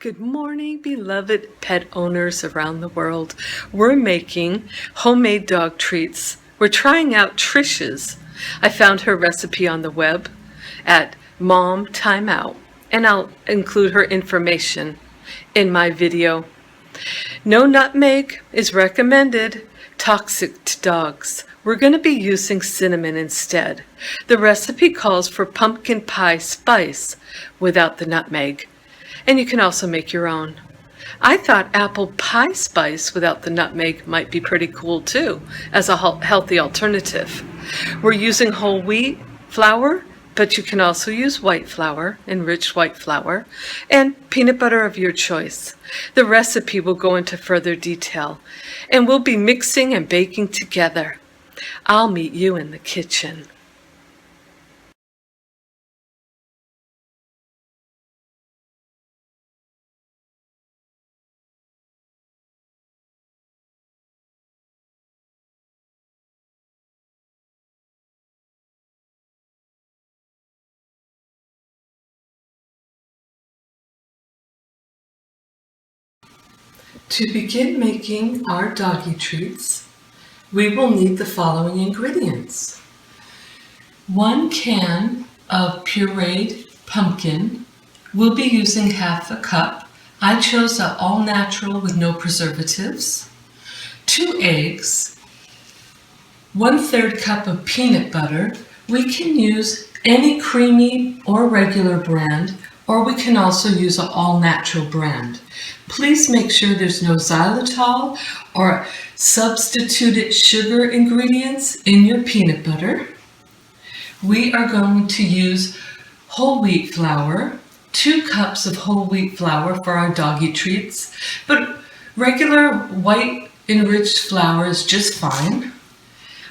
Good morning, beloved pet owners around the world. We're making homemade dog treats. We're trying out Trish's. I found her recipe on the web at Mom Timeout, and I'll include her information in my video. No nutmeg is recommended. Toxic to dogs. We're going to be using cinnamon instead. The recipe calls for pumpkin pie spice without the nutmeg. And you can also make your own. I thought apple pie spice without the nutmeg might be pretty cool too, as a healthy alternative. We're using whole wheat flour, but you can also use white flour, enriched white flour, and peanut butter of your choice. The recipe will go into further detail, and we'll be mixing and baking together. I'll meet you in the kitchen. To begin making our doggy treats, we will need the following ingredients. 1 can of pureed pumpkin. We'll be using half a cup. I chose an all-natural with no preservatives. 2 eggs. 1/3 cup of peanut butter. We can use any creamy or regular brand, or we can also use an all-natural brand. Please make sure there's no xylitol or substituted sugar ingredients in your peanut butter. We are going to use whole wheat flour, 2 cups of whole wheat flour for our doggy treats, but regular white enriched flour is just fine.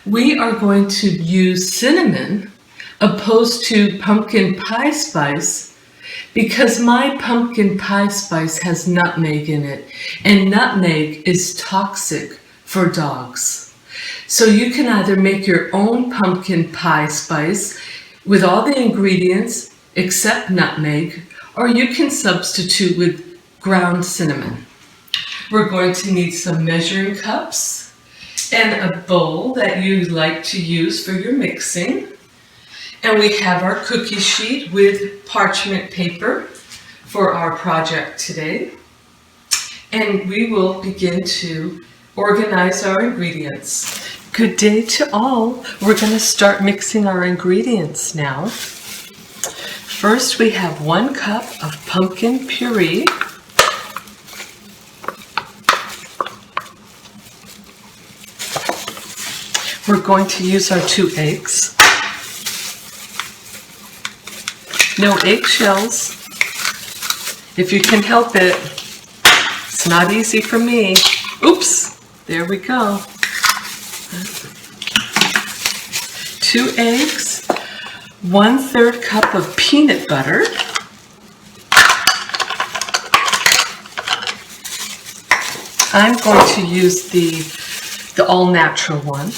We are going to use cinnamon opposed to pumpkin pie spice because my pumpkin pie spice has nutmeg in it, and nutmeg is toxic for dogs. So you can either make your own pumpkin pie spice with all the ingredients except nutmeg, or you can substitute with ground cinnamon. We're going to need some measuring cups and a bowl that you like to use for your mixing. And we have our cookie sheet with parchment paper for our project today. And we will begin to organize our ingredients. Good day to all. We're going to start mixing our ingredients now. First, we have 1 cup of pumpkin puree. We're going to use our 2 eggs. No eggshells. If you can help it. It's not easy for me. Oops, there we go. 2 eggs, 1/3 cup of peanut butter, I'm going to use the all-natural one.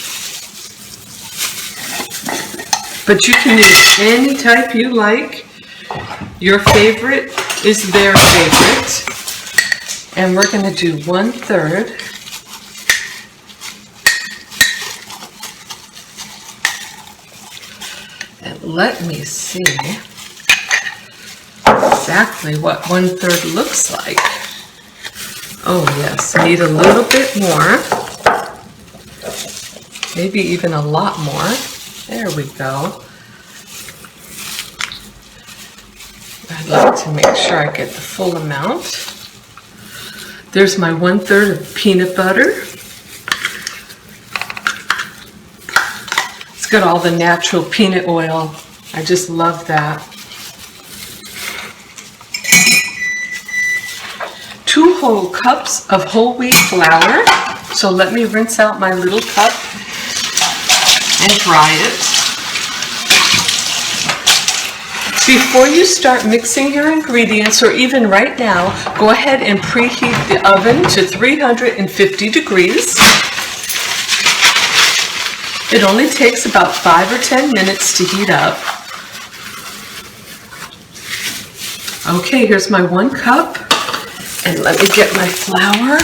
But you can use any type you like. Your favorite is their favorite. And we're going to do 1/3. And let me see exactly what 1/3 looks like. Oh yes, need a little bit more. Maybe even a lot more. There we go. I'd like to make sure I get the full amount. There's my 1/3 of peanut butter. It's got all the natural peanut oil. I just love that. 2 whole cups of whole wheat flour. So let me rinse out my little cup and dry it. Before you start mixing your ingredients, or even right now, go ahead and preheat the oven to 350 degrees. It only takes about 5 or 10 minutes to heat up. Okay, here's my 1 cup. And let me get my flour.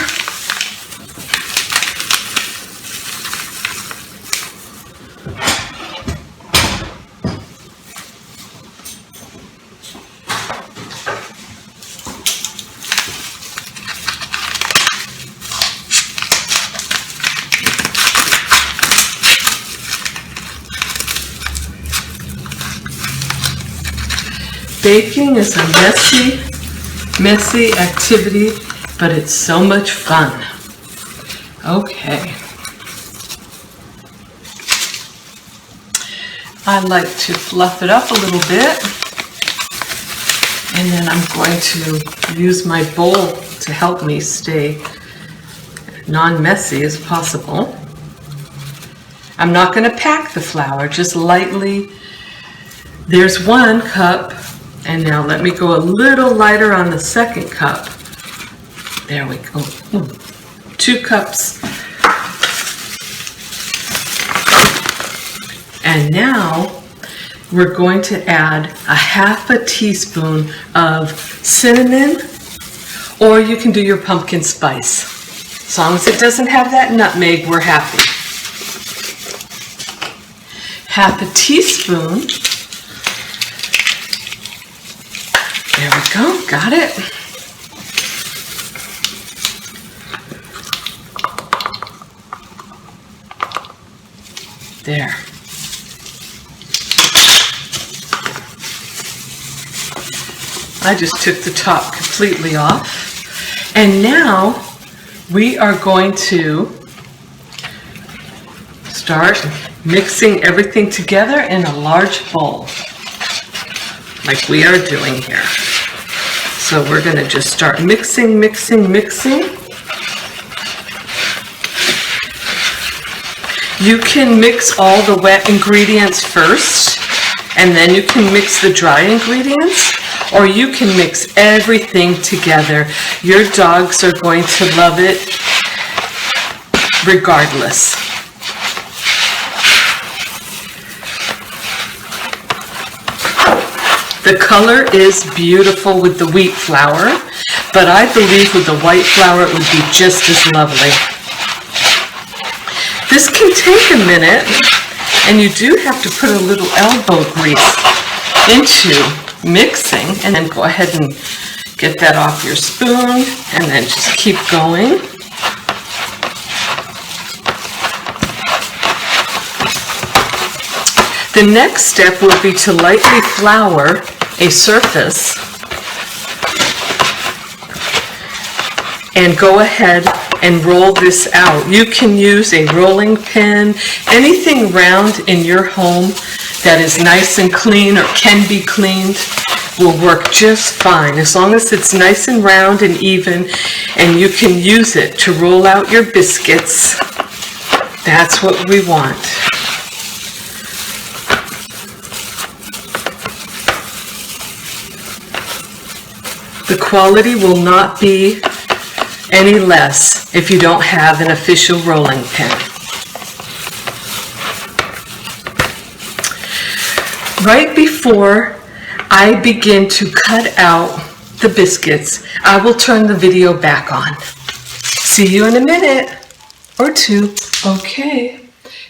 Baking is a messy activity, but it's so much fun. Okay. I like to fluff it up a little bit, and then I'm going to use my bowl to help me stay non-messy as possible. I'm not going to pack the flour, just lightly. There's 1 cup. And now let me go a little lighter on the 2nd cup. There we go. 2 cups. And now we're going to add a ½ teaspoon of cinnamon, or you can do your pumpkin spice. As long as it doesn't have that nutmeg, we're happy. ½ teaspoon. There we go, got it. There. I just took the top completely off. And now we are going to start mixing everything together in a large bowl, like we are doing here. So we're going to just start mixing. You can mix all the wet ingredients first, and then you can mix the dry ingredients, or you can mix everything together. Your dogs are going to love it regardless. The color is beautiful with the wheat flour, but I believe with the white flour it would be just as lovely. This can take a minute, and you do have to put a little elbow grease into mixing, and then go ahead and get that off your spoon, and then just keep going. The next step will be to lightly flour a surface and go ahead and roll this out. You can use a rolling pin, anything round in your home that is nice and clean or can be cleaned will work just fine, as long as it's nice and round and even, and you can use it to roll out your biscuits. That's what we want. The quality will not be any less if you don't have an official rolling pin. Right before I begin to cut out the biscuits, I will turn the video back on. See you in a minute or two. Okay,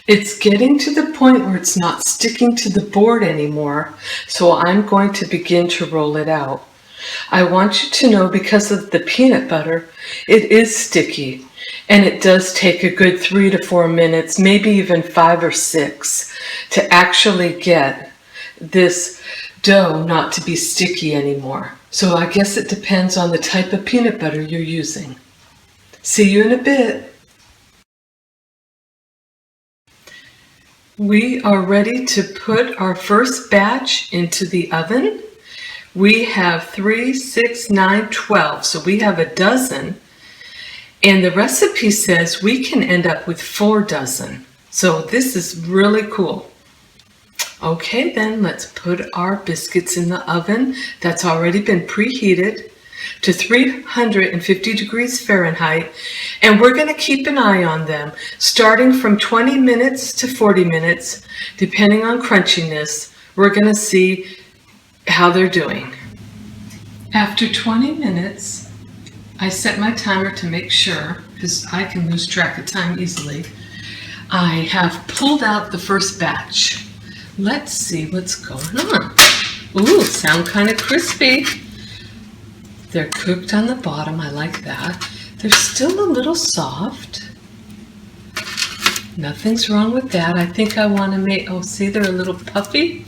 it's getting to the point where it's not sticking to the board anymore, so I'm going to begin to roll it out. I want you to know, because of the peanut butter, it is sticky, and it does take a good 3 to 4 minutes, maybe even 5 or 6, to actually get this dough not to be sticky anymore. So I guess it depends on the type of peanut butter you're using. See you in a bit. We are ready to put our first batch into the oven. We have 3, 6, 9, 12, so we have a dozen, and the recipe says we can end up with 4 dozen. So this is really cool. Okay, then let's put our biscuits in the oven that's already been preheated to 350 degrees Fahrenheit, and we're going to keep an eye on them, starting from 20 minutes to 40 minutes, depending on crunchiness. We're going to see how they're doing. After 20 minutes, I set my timer to make sure, because I can lose track of time easily. I have pulled out the first batch. Let's see what's going on. Ooh, sound kind of crispy. They're cooked on the bottom, I like that. They're still a little soft. Nothing's wrong with that. I think I want to make, oh, see, they're a little puffy.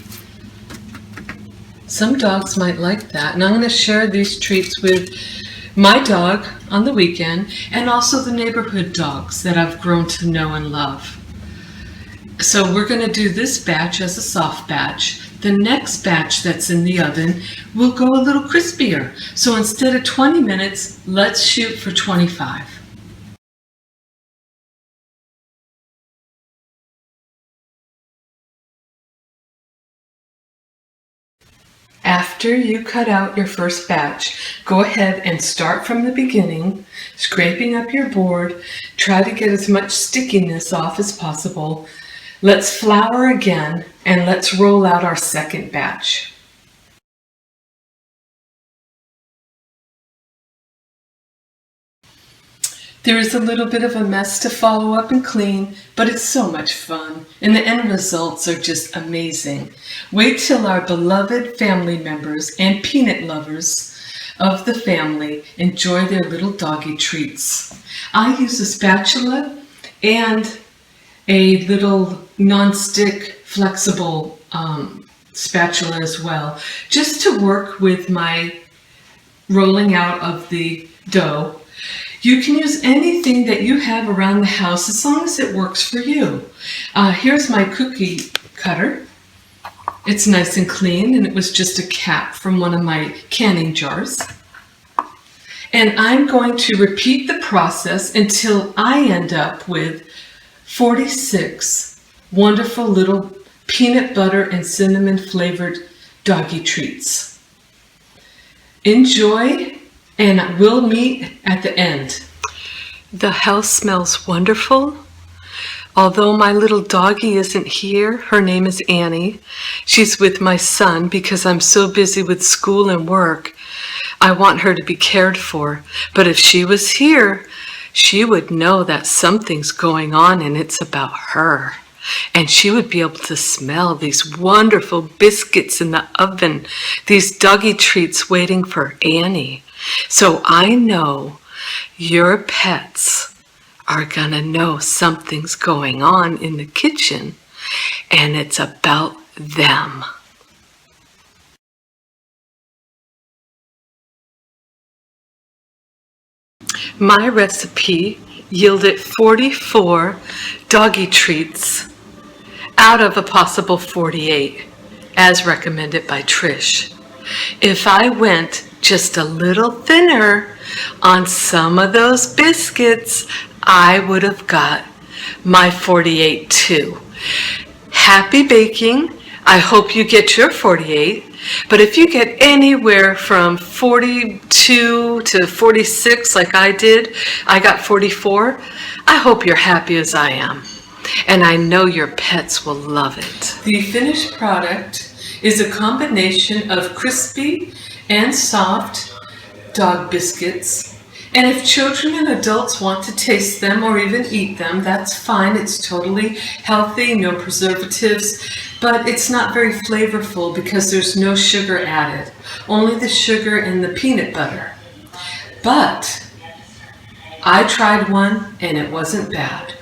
Some dogs might like that. And I'm going to share these treats with my dog on the weekend and also the neighborhood dogs that I've grown to know and love. So we're going to do this batch as a soft batch. The next batch that's in the oven will go a little crispier. So instead of 20 minutes, let's shoot for 25. After you cut out your first batch, go ahead and start from the beginning, scraping up your board. Try to get as much stickiness off as possible. Let's flour again, and let's roll out our second batch. There is a little bit of a mess to follow up and clean, but it's so much fun, and the end results are just amazing. Wait till our beloved family members and peanut lovers of the family enjoy their little doggy treats. I use a spatula and a little non-stick flexible spatula as well, just to work with my rolling out of the dough. You can use anything that you have around the house as long as it works for you. Here's my cookie cutter. It's nice and clean, and it was just a cap from one of my canning jars. And I'm going to repeat the process until I end up with 46 wonderful little peanut butter and cinnamon flavored doggy treats. Enjoy, and we'll meet at the end. The house smells wonderful. Although my little doggie isn't here, her name is Annie. She's with my son because I'm so busy with school and work. I want her to be cared for, but if she was here, she would know that something's going on and it's about her. And she would be able to smell these wonderful biscuits in the oven, these doggy treats waiting for Annie. So I know your pets are gonna know something's going on in the kitchen, and it's about them. My recipe yielded 44 doggy treats out of a possible 48, as recommended by Trish. If I went just a little thinner on some of those biscuits, I would have got my 48 too. Happy baking. I hope you get your 48, but if you get anywhere from 42 to 46 like I did, I got 44, I hope you're happy as I am. And I know your pets will love it. The finished product is a combination of crispy and soft dog biscuits. And if children and adults want to taste them or even eat them, that's fine. It's totally healthy, no preservatives, but it's not very flavorful because there's no sugar added, only the sugar and the peanut butter. But I tried one and it wasn't bad.